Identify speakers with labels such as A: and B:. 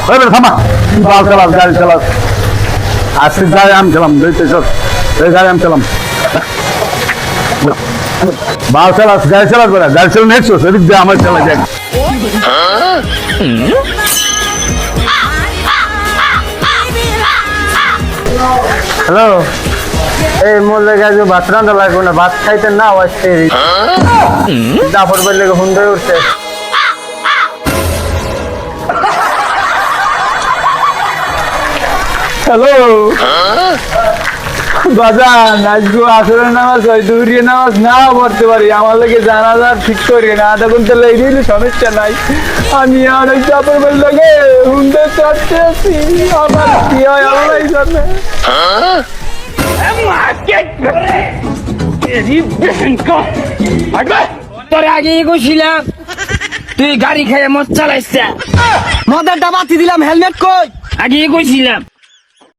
A: থামা বাল চালাস গাড়ি চালাস আজকে গাড়ি আমি চালাম এই গাড়ি আমি চালাম বাল চালাস গাড়ি চালাস বেড়া গাড়ি চালানো নেক্সট এদিক দিয়ে আমার চালা যাক
B: হ্যালো এই মোর লেগে ভাত রান্না লাগবে না ভাত খাইতে না আসছে জাফর ভাই লেগে হুন্ডে উঠছে
A: হ্যালো বাজান আজকে আসরের নামাজ হয় দুরিয়ে নামাজ না পড়তে পারি আমার লাগে জানাজা ঠিক করি না তখন তো লেগে দিলে সমস্যা নাই আমি আর ওই চাপের বেল লাগে হুন্ডে চড়তে আছি আমার কি হয় আল্লাহ জানে
C: তোরে আগে কইছিলাম তুই গাড়ি খেয়ে মদ চালাইছ মদের ডাবাতি দিলাম হেলমেট কই আগে কইছিলাম